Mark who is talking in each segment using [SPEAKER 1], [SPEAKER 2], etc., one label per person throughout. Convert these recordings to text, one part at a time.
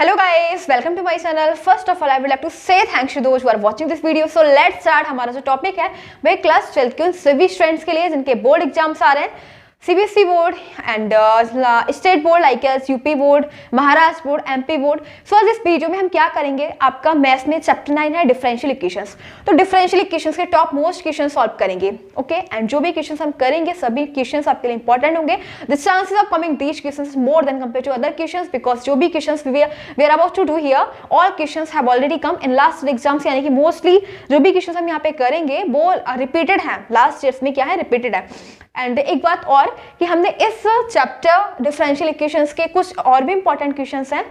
[SPEAKER 1] Hello guys, welcome to my channel. First of all, I would like to say thanks to those who are watching this video. So let's start. हमारा जो topic है वह class 12 के उन सभी students के लिए जिनके बोर्ड एग्जाम्स आ रहे हैं, CBSE board and state board like as UP board, Maharashtra board, MP board. So आज इस वीडियो में हम क्या करेंगे, आपका मैथ्स में चैप्टर 9 है डिफरेंशियल इक्वेशंस. तो डिफरेंशियल इक्वेशंस के टॉप मोस्ट क्वेश्चन सॉल्व करेंगे. ओके एंड जो भी क्वेश्चंस हम करेंगे सभी क्वेश्चंस आपके लिए इंपॉर्टेंट होंगे. The chances of coming these questions more than compare to other questions because जो भी questions we are about to do here all questions have already come in last exams. यानी कि मोस्टली जो भी questions हम यहाँ पे करेंगे वो रिपीटेड है, लास्ट ईयर्स में क्या है रिपीटेड है. एंड एक बात और कि हमने इस चैप्टर डिफरेंशियल इक्वेशंस के कुछ और भी इंपॉर्टेंट क्वेश्चंस हैं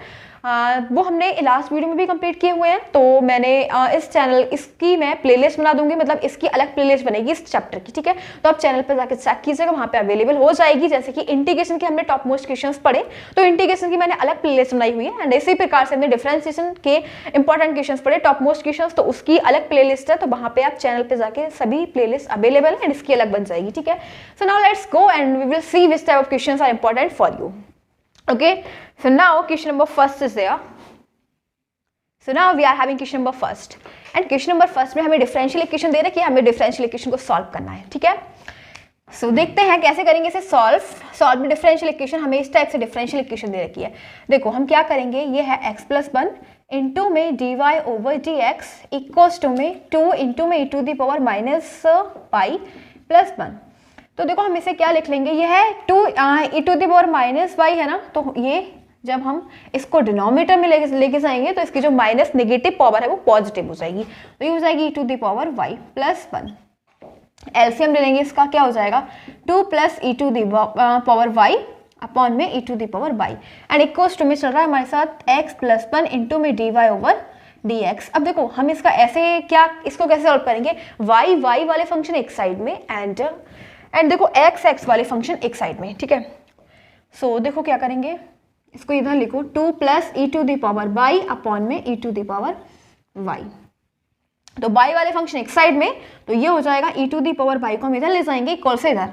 [SPEAKER 1] वो हमने लास्ट वीडियो में भी कंप्लीट किए हुए हैं. तो मैंने इस चैनल इसकी मैं प्लेलिस्ट बना दूंगी, मतलब इसकी अलग प्लेलिस्ट बनेगी इस चैप्टर की. ठीक है, तो आप चैनल पर जाकर चेक कीजिएगा, वहां पे अवेलेबल हो जाएगी. जैसे कि इंटीग्रेशन के हमने टॉप मोस्ट क्वेश्चंस पढ़े तो इंटीग्रेशन की मैंने अलग प्लेलिस्ट बनाई हुई है. एंड इसी प्रकार से हमने डिफरेंशिएशन के इंपॉर्टेंट क्वेश्चंस पढ़े, टॉप मोस्ट क्वेश्चंस, तो उसकी अलग प्लेलिस्ट है. तो वहां पे आप चैनल पर जाकर सभी प्लेलिस्ट अवेलेबल है एंड इसकी अलग बन जाएगी. ठीक है, so now let's go and we will see which type of questions are important for you. Okay, so now question number first is there. So now we are having question number first and question number first में हमें differential equation दे रखी है, हमें differential equation को solve करना है. ठीक है, सो देखते हैं कैसे करेंगे इसे सॉल्व में डिफरेंशियल इक्वेशन. हमें इस टाइप से डिफरेंशियल इक्वेशन दे रखी है. देखो हम क्या करेंगे, ये है x प्लस 1 इंटू में d y over d x equals to में 2 इंटू में e to the power minus pi plus 1. तो देखो हम इसे क्या लिख लेंगे, ये है 2 e to the power minus y है ना. तो ये जब हम इसको डिनोमिनेटर में लेके जाएंगे तो इसकी जो माइनस नेगेटिव पावर है वो पॉजिटिव हो जाएगी. तो ये हो जाएगी e to the power y plus 1. LCM ले लेंगे इसका, क्या हो जाएगा 2 plus e to the power y upon में e to the power y and equals to में चल रहा है हमारे साथ एक्स प्लस 1 इंटू में d y over d x. अब देखो हम इसका ऐसे क्या इसको कैसे सॉल्व करेंगे, वाई वाले फंक्शन एक साइड में एंड देखो एक्स वाले फंक्शन एक साइड में. ठीक है, सो देखो क्या करेंगे, इसको इधर लिखो 2 plus e to the power y upon में e to the power y. तो वाई वाले फंक्शन एक साइड में, तो ये हो जाएगा e to the power y को हम इधर ले जाएंगे इक्वल से इधर.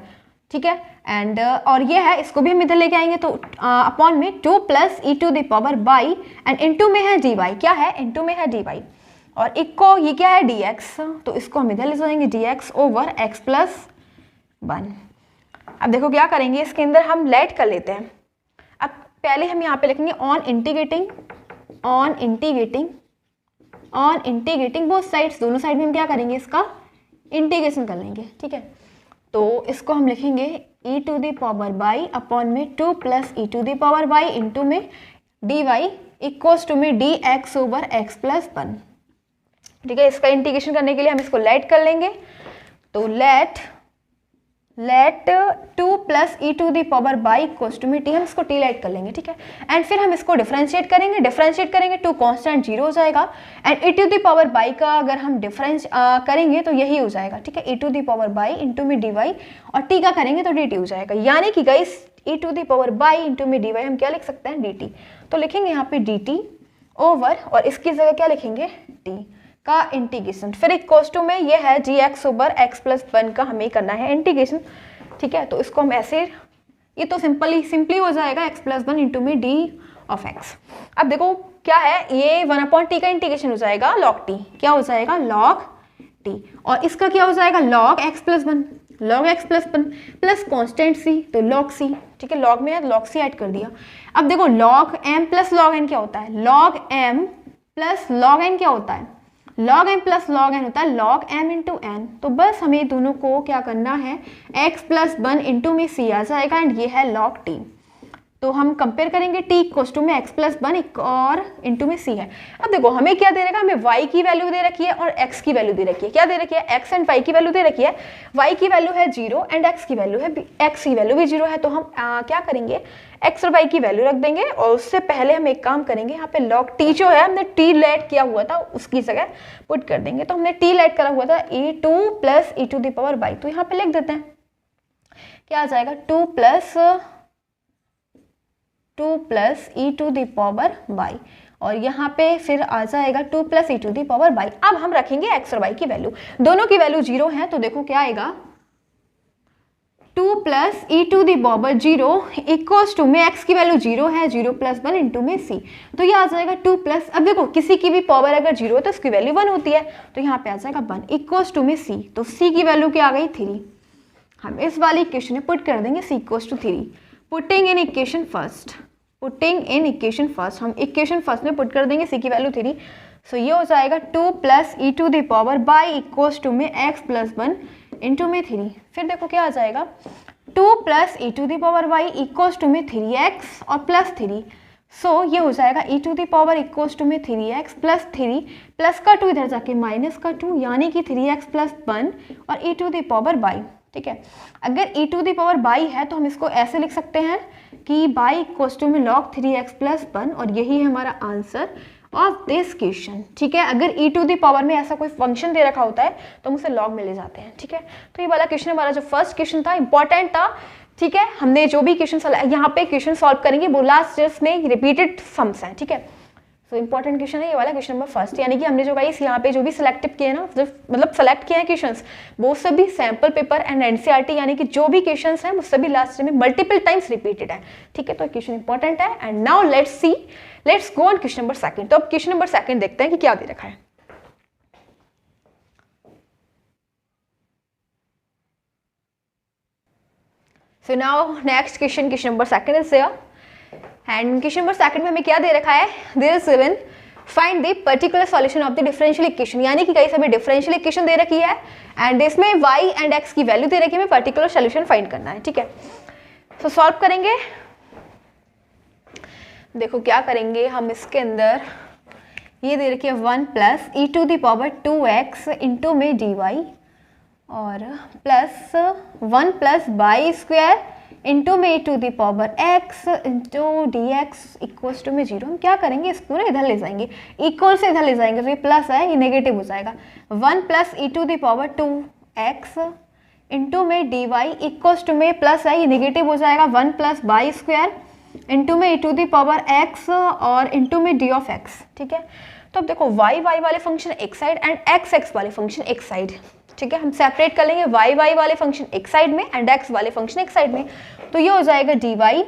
[SPEAKER 1] ठीक है, एंड और ये है इसको भी हम इधर लेके आएंगे तो अपॉन में 2 plus e to the power y and into में है डी वाई. क्या है, इनटू में है डी वाई और इक्को ये क्या है डी एक्स. तो इसको हम इधर ले जाएंगे d x over x plus 1. अब देखो क्या करेंगे, इसके अंदर हम लेट कर लेते हैं. अब पहले हम यहाँ पे लिखेंगे ऑन इंटीग्रेटिंग बोथ साइड्स, दोनों साइड में हम क्या करेंगे इसका इंटीग्रेशन कर लेंगे. ठीक है, तो इसको हम लिखेंगे e to the power y upon में 2 plus e to the power y into में डी वाई इक्वल्स टू में d x over x plus 1. ठीक है, इसका इंटीग्रेशन करने के लिए हम इसको लेट कर लेंगे. तो let 2 plus e to the power y equals to में टी, हम इसको टी लेट कर लेंगे. ठीक है, एंड फिर हम इसको डिफरेंशिएट करेंगे 2 कांस्टेंट 0 हो जाएगा and e to the power y का अगर हम डिफरेंस करेंगे तो यही हो जाएगा. ठीक है, e to the power y into में डी वाई और टी का करेंगे तो डी टी हो जाएगा. यानी कि guys e to the power y into में डी वाई हम क्या लिख सकते हैं डी टी. तो लिखेंगे यहाँ पे डी टी ओवर और इसकी जगह क्या लिखेंगे टी का इंटीग्रेशन. फिर इक्वल्स टू में ये है जी एक्स ओवर एक्स प्लस 1 का हमें करना है इंटीग्रेशन. ठीक है, तो इसको हम ऐसे, ये तो सिंपली हो जाएगा एक्स प्लस 1 इंटू में डी ऑफ एक्स. अब देखो क्या है, ये 1 अपॉन टी का इंटीग्रेशन हो जाएगा लॉग टी. क्या हो जाएगा लॉग टी और इसका क्या हो जाएगा log x plus 1 plus constant c तो लॉग सी. ठीक है, लॉग में है लॉग सी ऐड कर दिया. अब देखो log m plus log n क्या होता है, log m plus log n क्या होता है, log m plus log n होता है लॉग एम इंटू एन. तो बस हमें दोनों को क्या करना है, एक्स प्लस 1 इंटू में सी आ जाएगा एंड ये है लॉग टी. तो हम कंपेयर करेंगे टी इक्वल्स टू में एक्स प्लस 1 और इंटू में सी है. अब देखो हमें क्या दे रखा है, हमें y की वैल्यू दे रखी है और x की वैल्यू दे रखी है. क्या दे रखी है, x एंड y की वैल्यू दे रखी है. y की वैल्यू है 0 एंड x की वैल्यू भी 0 है. तो हम क्या करेंगे, x और y की वैल्यू रख देंगे और उससे पहले हम एक काम करेंगे, यहाँ पे log t जो है हमने t लेट किया हुआ था उसकी जगह पुट कर देंगे. तो हमने t लेट करा हुआ था e2 plus e to the power y, तो यहाँ पे लिख देते हैं क्या आ जाएगा 2 plus e to the power y और यहाँ पे फिर आ जाएगा 2 plus e to the power y. अब हम रखेंगे x और y की वैल्यू, दोनों की वैल्यू 0 है. तो देखो क्या आएगा 2 plus e to the power 0 equals to में x की वैल्यू 0 है, 0 प्लस 1 इंटू में c, तो ये आ जाएगा 2 प्लस, अब देखो किसी की भी पावर अगर 0 है तो उसकी वैल्यू 1 होती है, तो यहाँ पे आ जाएगा 1 इक्वल्स टू में c, तो c की वैल्यू क्या आ गई 3। हम इस वाली इक्वेशन में पुट कर देंगे c equals to 3, putting in equation first, हम इक्वेशन फर्स्ट में पुट कर देंगे c की वैल्यू 3, सो ये हो जाएगा 2 plus e to the power y equals to में x प्लस 1 इंटू में 3, फिर देखो क्या आ जाएगा 2 plus e to the power y equals to में 3x और प्लस 3, सो ये हो जाएगा e to the power equals to में 3x प्लस 3, प्लस का 2 इधर जाके माइनस का 2, यानी कि 3x प्लस 1 और ई टू दी पावर बाई। ठीक है, अगर ई टू दी पावर बाई है तो हम इसको ऐसे लिख सकते हैं कि बाई इक्वल्स टू में log 3x प्लस 1, और यही है हमारा आंसर ऑफ दिस क्वेश्चन। ठीक है, अगर ई टू दी पावर में ऐसा कोई फंक्शन दे रखा होता है तो हम उसे लॉग में ले जाते हैं। ठीक है, तो ये वाला क्वेश्चन हमारा जो फर्स्ट क्वेश्चन था इंपॉर्टेंट था। ठीक है, हमने जो भी क्वेश्चन यहाँ पे क्वेश्चन सॉल्व करेंगे वो लास्ट ईयर्स में रिपीटेड सम्स हैं। ठीक है, सो इंपॉर्टेंट क्वेश्चन है ये वाला क्वेश्चन नंबर फर्स्ट, यानी कि हमने जो गाइस यहाँ पे जो भी सिलेक्टिव किए ना, मतलब सेलेक्ट किए हैं क्वेश्चंस, वो सभी सैम्पल पेपर एंड एनसीईआरटी, यानी कि जो भी क्वेश्चंस हैं वो सभी लास्ट में मल्टीपल टाइम्स रिपीटेड है। ठीक है, तो क्वेश्चन इंपॉर्टेंट है। And now let's go on question number second. तो अब क्वेश्चन नंबर सेकंड देखते हैं कि क्या दे रखा है। So now next question number second is here, and question number second में हमें क्या दे रखा है, there is given find the particular solution of the differential equation, यानी कि कहीं हमें डिफरेंशियल इक्वेशन दे रखी है एंड इसमें y एंड x की वैल्यू दे रखी है, हमें पर्टिकुलर सॉल्यूशन फाइंड करना है। ठीक है, सो सॉल्व करेंगे। देखो क्या करेंगे हम, इसके अंदर ये दे रखी है 1 plus e to the power 2x into में dy और plus 1 plus by square into में e to the power x into d x equals to में 0। हम क्या करेंगे, इसको ना इधर ले जाएंगे, इक्वल से इधर ले जाएंगे, तो ये प्लस है ये नेगेटिव हो जाएगा। 1 plus e to the power 2x into में डी वाई इक्वल्स टू में प्लस है ये नेगेटिव हो जाएगा 1 प्लस बाई स्क्वायर इंटू में e to the power x और इंटू में डी ऑफ x। ठीक है, तो अब देखो y वाले फंक्शन एक साइड एंड x वाले फंक्शन एक साइड। ठीक है, हम सेपरेट कर लेंगे y वाले फंक्शन एक साइड में एंड x वाले फंक्शन एक साइड में, तो ये हो जाएगा dy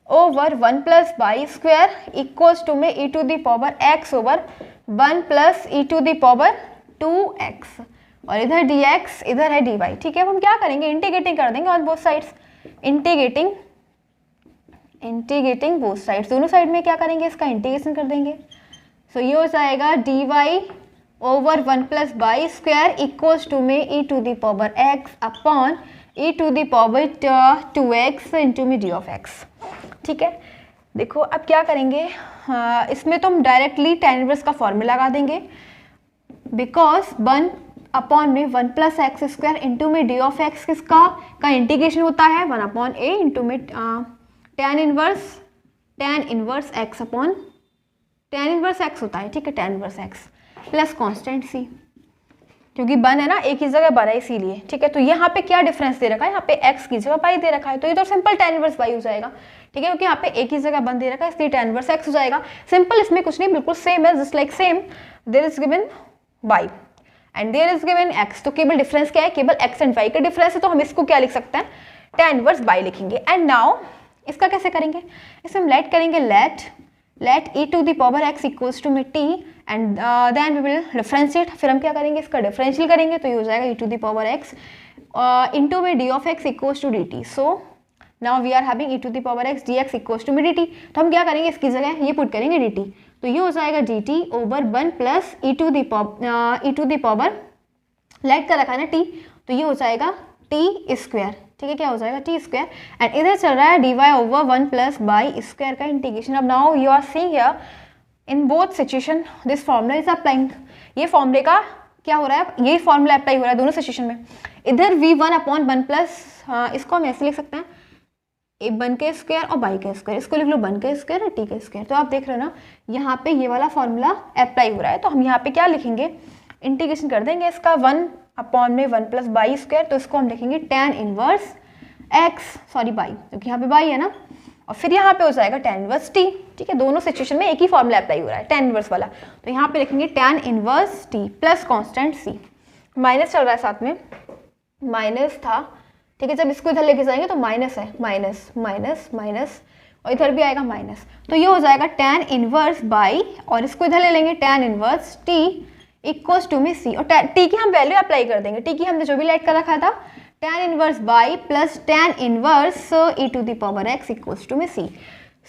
[SPEAKER 1] over 1 plus by square equals to में e to the power x over 1 plus e to the power 2x और इधर dx इधर है dy। ठीक है, अब हम क्या करेंगे, इंटीग्रेटिंग कर देंगे on both sides, integrating both sides, दोनों साइड में क्या करेंगे, इसका इंटीग्रेशन कर देंगे। सो ये हो जाएगा dy over 1 plus by square equals to में e to the power x upon e to the power 2x into में डी ऑफ x। ठीक है, देखो अब क्या करेंगे, इसमें तो हम डायरेक्टली tan इनवर्स का फॉर्मूला लगा देंगे, बिकॉज 1 अपॉन में 1 प्लस एक्स स्क्वायर इंटू में डी ऑफ एक्स किसका का इंटीग्रेशन होता है 1 अपॉन ए इंटू में tan inverse x upon tan inverse x होता है। ठीक है, tan inverse x plus constant c, क्योंकि 1 है ना, एक ही जगह 1 है इसीलिए। ठीक है, तो यहाँ पे क्या डिफरेंस दे रखा है, यहाँ पे x की जगह y दे रखा है, तो ये तो सिंपल tan इनवर्स y हो जाएगा। ठीक है, क्योंकि यहाँ पे एक ही जगह 1 दे रखा है इसलिए tan इनवर्स x हो जाएगा। सिंपल, इसमें कुछ नहीं, बिल्कुल सेम है, just like same, there is given y and there is given x, तो केवल डिफरेंस क्या है, केवल x एंड y का डिफरेंस है, तो हम इसको क्या लिख सकते हैं, tan इनवर्स y लिखेंगे। एंड नाउ इसका कैसे करेंगे, इसे हम लेट करेंगे, let e to the power x equals to में t and then we will differentiate, फिर हम क्या करेंगे, इसका डिफरेंशियल करेंगे, तो ये हो जाएगा e to the power x into में d of x equals to dt। So now we are having e to the power x dx equals to में dt, तो हम क्या करेंगे, इसकी जगह ये पुट करेंगे dt, तो ये हो जाएगा dt over 1 plus e to the power let का रखा है ना t, तो ये हो जाएगा t स्क्वायर। ठीक है, क्या हो जाएगा t स्क्वायर एंड इधर चल रहा है dy over 1 plus by square का इंटीग्रेशन। अब now you are seeing here in both situation this formula is applying, ये फॉर्मूले का क्या हो रहा है, यही फॉर्मूला अप्लाई हो रहा है दोनों सिचुएशन में। इधर v1 अपॉन 1 प्लस, इसको हम ऐसे लिख सकते हैं, ए 1 के स्क्वायर और बाई का स्क्वायर, इसको लिख लो 1 का स्क्वायर और t का स्क्वायर। तो आप देख रहे हो ना, यहाँ पे ये वाला फॉर्मूला अप्लाई हो रहा है, तो हम यहाँ पे क्या लिखेंगे, इंटीग्रेशन कर देंगे इसका 1 अपॉन में 1 प्लस बाई स्क्वायर, तो इसको हम लिखेंगे tan inverse x, sorry by, क्योंकि यहाँ पे बाई है ना, और फिर यहाँ पे हो जाएगा tan इनवर्स t। ठीक है, दोनों सिचुएशन में एक ही फॉर्मूला अप्लाई हो रहा है tan इनवर्स वाला, तो यहाँ पे लिखेंगे tan inverse t plus constant c, minus चल रहा है साथ में, माइनस था। ठीक है, जब इसको इधर लेके जाएंगे तो माइनस है, माइनस माइनस माइनस, और इधर भी आएगा माइनस, तो ये हो जाएगा tan इनवर्स बाई, और इसको इधर ले लेंगे tan inverse t equals to में c, और t की हम वैल्यू अप्लाई कर देंगे, t की हमने जो भी लेट कर रखा था, tan inverse by plus tan inverse e to the power x equals to में c।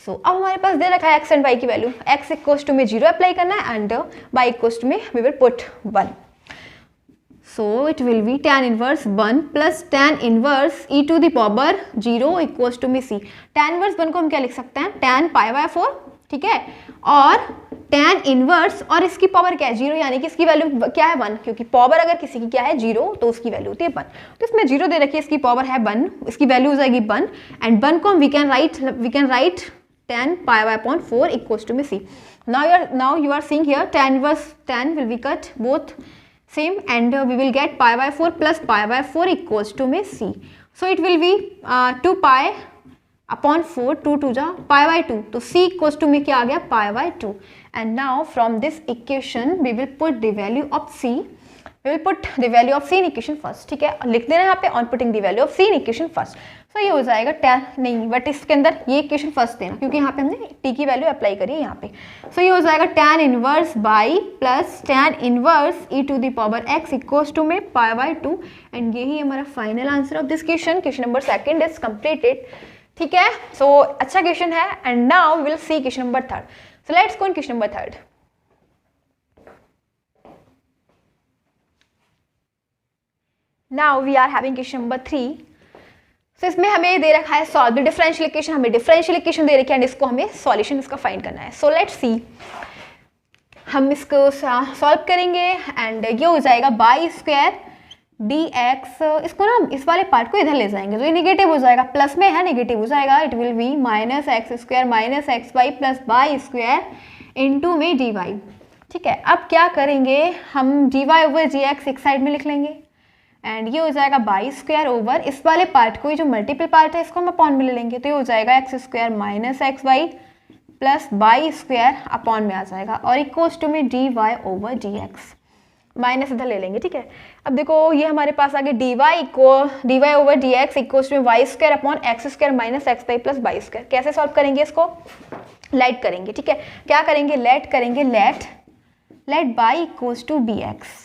[SPEAKER 1] सो अब हमारे पास दे रखा है x एंड y की वैल्यू, x इक्वल्स टू में 0 अप्लाई करना है एंड y इक्वल्स टू में we will put 1। So it will be tan inverse 1 plus tan inverse e to the power 0 equals to में c। tan inverse 1 को हम क्या लिख सकते हैं, tan pi by 4, ठीक है, और tan inverse, और इसकी पावर क्या है 0, यानी कि इसकी वैल्यू क्या है 1, क्योंकि पावर अगर किसी की क्या है 0 तो उसकी वैल्यू होती है 1, तो इसमें 0 दे रखी है, इसकी पावर है 1, इसकी वैल्यू हो जाएगी 1, एंड 1 को हम we can write tan pi by upon 4 equals to में c। Now you are seeing here tan inverse tan will be cut both same, and we will get pi by 4 plus pi by 4 equals to में c। So it will be 2 pi upon 4, 2 to जा pi by 2, तो c equals to में क्या आ गया pi by 2, and now from this equation we will put the value of c, we will put the value of c in equation first, ठीक है, लिख देना यहाँ पे on putting the value of c in equation first। तो ये हो जाएगा tan, नहीं बट इसके अंदर ये इक्वेशन फर्स्ट देना, क्योंकि यहाँ पे हमने t की वैल्यू अप्लाई करी है यहाँ पे। सो ये हो जाएगा tan inverse by plus tan inverse e to the power x equals to में pi by 2, एंड यही हमारा final answer of this question. Question number 2 is completed, ठीक है, सो अच्छा क्वेश्चन है, and now we will see question number 3। So let's go in question number 3। Now we are having question number 3। तो इसमें हमें दे रखा है सॉल्व द डिफरेंशियल इक्वेशन, हमें डिफरेंशियल इक्वेशन दे रखी है एंड इसको हमें सॉल्यूशन इसका फाइंड करना है। सो लेट्स सी, हम इसको सॉल्व करेंगे एंड ये हो जाएगा बाई स्क्वायर dx, इसको ना इस वाले पार्ट को इधर ले जाएंगे तो ये निगेटिव हो जाएगा, प्लस में है निगेटिव हो जाएगा, it will be minus x square minus x y plus by square into में डी वाई। ठीक है, अब क्या करेंगे हम, d y over g x एक साइड में लिख लेंगे एंड ये हो जाएगा बाई स्क्वायर ओवर इस वाले पार्ट को, ये जो मल्टीपल पार्ट है इसको हम अपॉन में ले लेंगे, तो ये हो जाएगा x square minus x y plus by square upon में आ जाएगा, और इक्वल्स टू में d y over d x, minus इधर ले लेंगे। ठीक है, अब देखो ये हमारे पास आगे d y over d x equals to में y square upon x square minus x y plus by square. कैसे सॉल्व करेंगे इसको, लेट करेंगे। ठीक है, क्या करेंगे, लेट करेंगे, let by equals to b x,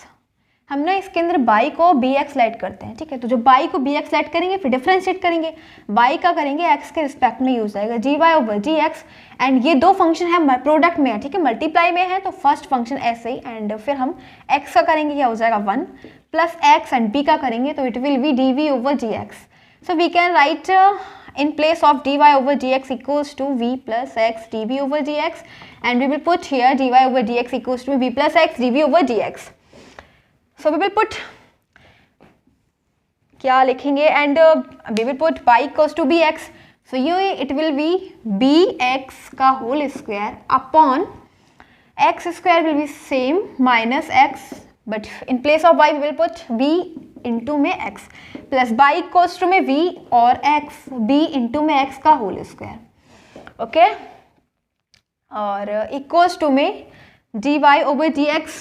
[SPEAKER 1] हम ना इसके अंदर बाई को बी एक्स लेट करते हैं। ठीक है, तो जो बाई को बी एक्स लेट करेंगे फिर डिफरेंशिएट करेंगे, बाई का करेंगे एक्स के रिस्पेक्ट में यूज आएगा g y over g x, and ये दो फंक्शन है प्रोडक्ट में है, ठीक है, मल्टीप्लाई में है तो फर्स्ट फंक्शन ऐसे ही, एंड फिर हम एक्स का करेंगे क्या हो जाएगा 1 प्लस एक्स एंड बी का करेंगे तो it will be d v over g x. So we can write in place of dy over dx equals to v plus x dv over dx, and we will put here dy over dx equals to v plus x dv over dx. So we will put, क्या लिखेंगे, and we will put y equals to bx, so ये it will be bx का whole square upon x square will be same minus x, but in place of y we will put b into में x plus by equals to में v और x b into में x का whole square. Okay, और equals to में dy over dx,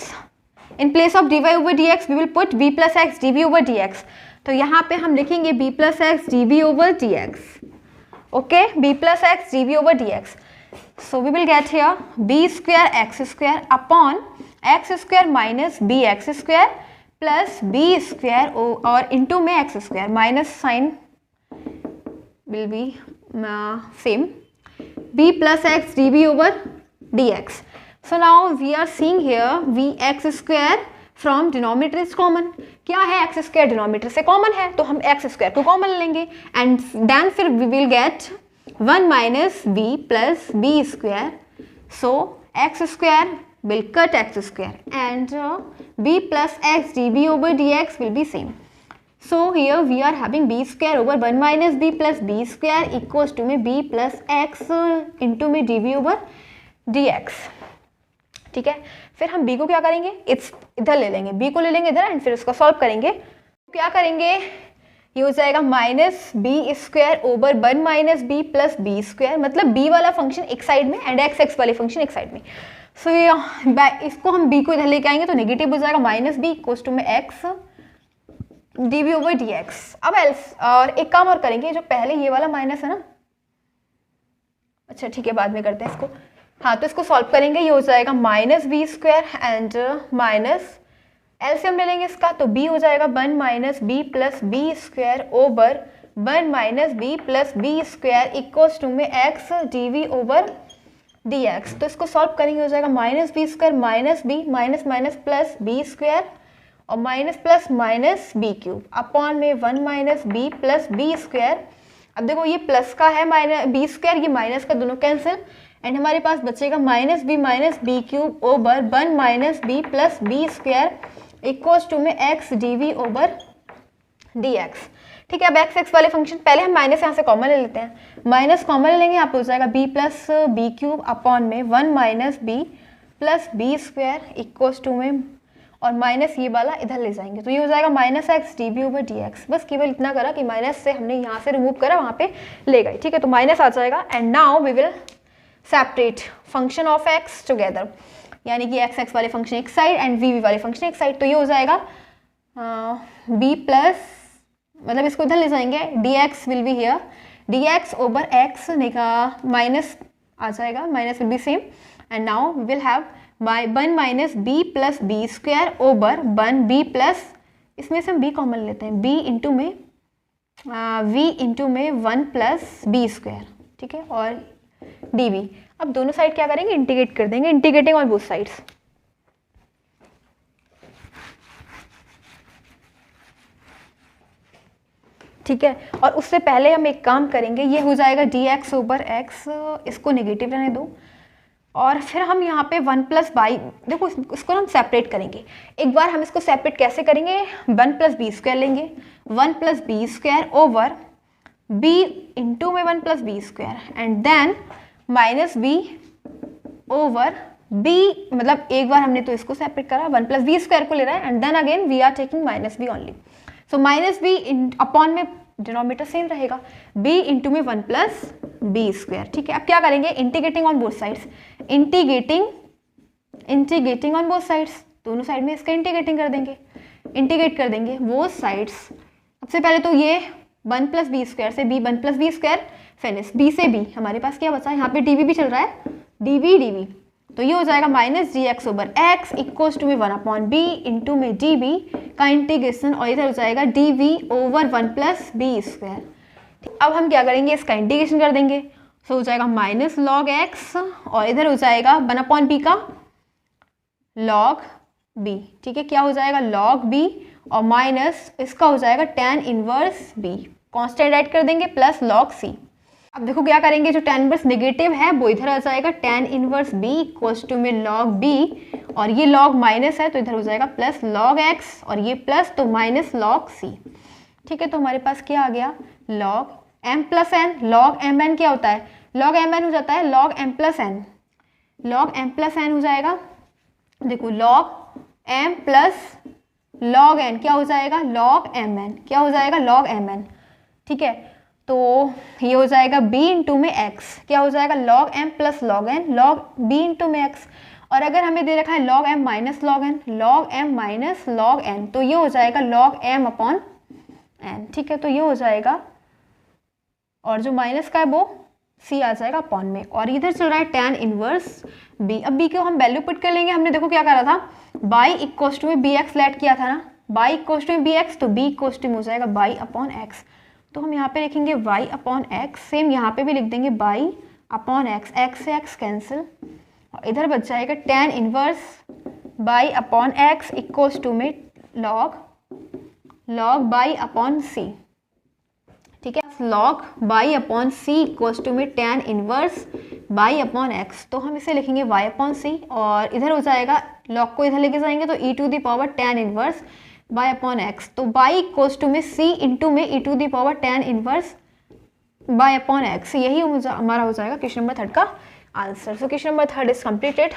[SPEAKER 1] in place of dy over dx we will put b plus x d v over dx, तो यहाँ पे हम लिखेंगे b plus x d v over dx। Okay, b plus x d v over dx, so we will get here b square x square upon x square minus b x square plus b square और into में x square, minus sign will be same, b plus x d v over d x. So now we are seeing here v x square from denominator is common, क्या है x square denominator से common है तो हम x square को common लेंगे, and then फिर we will get 1 minus b plus b square, so x square will cut x square and b plus x dv over dx will be same. So here we are having b square over 1 minus b plus b square equals to में b plus x into में dv over dx। ठीक है, फिर हम b को क्या करेंगे, इधर ले लेंगे, b को ले लेंगे इधर एंड फिर इसको सॉल्व करेंगे। क्या करेंगे, ये हो जाएगा minus b square over 1 minus b plus b square, मतलब b वाला फंक्शन एक साइड में एंड x वाले फंक्शन एक साइड में। सो इसको हम b को इधर लेके आएंगे तो नेगेटिव हो जाएगा, माइनस बी इक्वल्स टू में x d v over d x. अब एल्स और एक काम और करेंगे, जो पहले ये वाला माइनस है ना, अच्छा ठीक है बाद में करते हैं इसको। हाँ तो इसको सॉल्व करेंगे, ये हो जाएगा minus b square and minus LCM ले लेंगे इसका, तो b हो जाएगा 1 minus b plus b square over 1 minus b plus b square equals to में x d over d x. तो इसको सॉल्व करेंगे, हो जाएगा minus b square minus b minus minus plus b square और minus plus minus b cube upon में 1 minus b plus b square. अब देखो ये प्लस का है माइनस बी स्क्वायर, ये माइनस का, दोनों कैंसिल एंड हमारे पास बचेगा minus b cube over 1 minus b plus b square equals to में x d over d x. ठीक है, अब एक्स एक्स वाले फंक्शन पहले हम माइनस यहाँ से कॉमन ले लेते हैं, माइनस कॉमन ले लेंगे, यहाँ पे हो जाएगा b plus b cube upon में 1 minus b plus b square equals to में, और माइनस ये वाला इधर ले जाएंगे तो ये हो जाएगा minus x d b over d x. बस केवल इतना करा कि माइनस से हमने यहाँ से रिमूव करा, वहाँ पे ले गए। ठीक है, तो माइनस आ जाएगा and now we will separate function of x together, यानी कि एक्स एक्स वाले फंक्शन एक साइड एंड वी वी वाले फंक्शन एक साइड। तो ये हो जाएगा बी प्लस, मतलब इसको इधर ले जाएंगे, d x will be here, d x over x minus आ जाएगा, minus will be same and now we will have 1 minus b plus b square over 1 b plus, इसमें से हम बी कॉमन लेते हैं, बी इंटू में v into में 1 plus b square. ठीक है, और डी बी। अब दोनों साइड क्या करेंगे, इंटीग्रेट कर देंगे, इंटीग्रेटिंग ऑन बोथ साइड्स। ठीक है, और उससे पहले हम एक काम करेंगे, ये हो जाएगा डी एक्स ओवर एक्स, इसको नेगेटिव रहने दो, और फिर हम यहाँ पे 1 प्लस बाई, देखो इसको हम सेपरेट करेंगे। एक बार हम इसको सेपरेट कैसे करेंगे, 1 प्लस बी स्क्वायर लेंगे, 1 plus b square over b into में 1 plus b square and then minus b over b, मतलब एक बार हमने तो इसको सेपरेट करा, 1 प्लस बी स्क्वायर को ले रहा है and then again we are taking minus b only. So minus b upon में डिनोमिनेटर सेम रहेगा, b इंटू में 1 प्लस बी स्क्वायर। ठीक है, अब क्या करेंगे, integrating on both sides, integrating on both sides, दोनों साइड में इसका इंटीग्रेटिंग कर देंगे, इंटीग्रेट कर देंगे बोथ साइड्स। सबसे पहले तो ये 1 प्लस बी स्क्वायर से b 1 plus b square finish, b से b हमारे पास क्या बचा, यहाँ पे dv भी चल रहा है, dv, तो ये हो जाएगा minus g x over x equals to में 1 अपॉन बी इंटू में डी बी का इंटीग्रेशन, और इधर हो जाएगा d v over 1 plus b square. अब हम क्या करेंगे, इसका इंटीग्रेशन कर देंगे, सो हो जाएगा माइनस लॉग एक्स और इधर हो जाएगा 1 अपॉन बी का लॉग बी। ठीक है, क्या हो जाएगा लॉग बी और माइनस इसका हो जाएगा tan inverse b, constant add कर देंगे प्लस लॉग सी। अब देखो क्या करेंगे, जो tan इनवर्स नेगेटिव है वो इधर आ जाएगा, tan inverse b equals to में log b, और ये log माइनस है तो इधर हो जाएगा प्लस log x, और ये प्लस तो माइनस log c। ठीक है, तो हमारे पास क्या आ गया, log m plus n, log m n क्या होता है, log m n हो जाता है log m plus n, log m plus n हो जाएगा, देखो log m plus log n क्या हो जाएगा, log m n क्या हो जाएगा, log m n। ठीक है, तो ये हो जाएगा b इंटू में x, क्या हो जाएगा log m plus log n, log b into में x, और अगर हमें दे रखा है log m minus log n, log m minus log n, तो ये हो जाएगा log m अपॉन n। ठीक है, तो ये हो जाएगा, और जो माइनस का है वो c आ जाएगा अपॉन में, और इधर चल रहा है tan इनवर्स b। अब b को हम वैल्यू पुट कर लेंगे, हमने देखो क्या करा था, y इक्वल्स टू में bx लेट किया था ना, y इक्वल्स टू में bx, तो b इक्वल्स टू में हो जाएगा y अपॉन x। तो हम यहाँ पे लिखेंगे y अपॉन एक्स, सेम यहाँ पे भी लिख देंगे y अपॉन एक्स, x से x कैंसिल, और इधर बच जाएगा tan inverse y upon x equals to में log y अपॉन c। ठीक है, log y upon c equals to में tan inverse y upon x, तो हम इसे लिखेंगे y अपॉन c, और इधर हो जाएगा log को इधर लेके जाएंगे तो e to the power tan inverse y upon x, तो y इक्वल्स टू में c इंटू में e to the power tan inverse y upon x. यही हमारा हो जाएगा क्वेश्चन नंबर 3 का answer. So question number 3 is completed.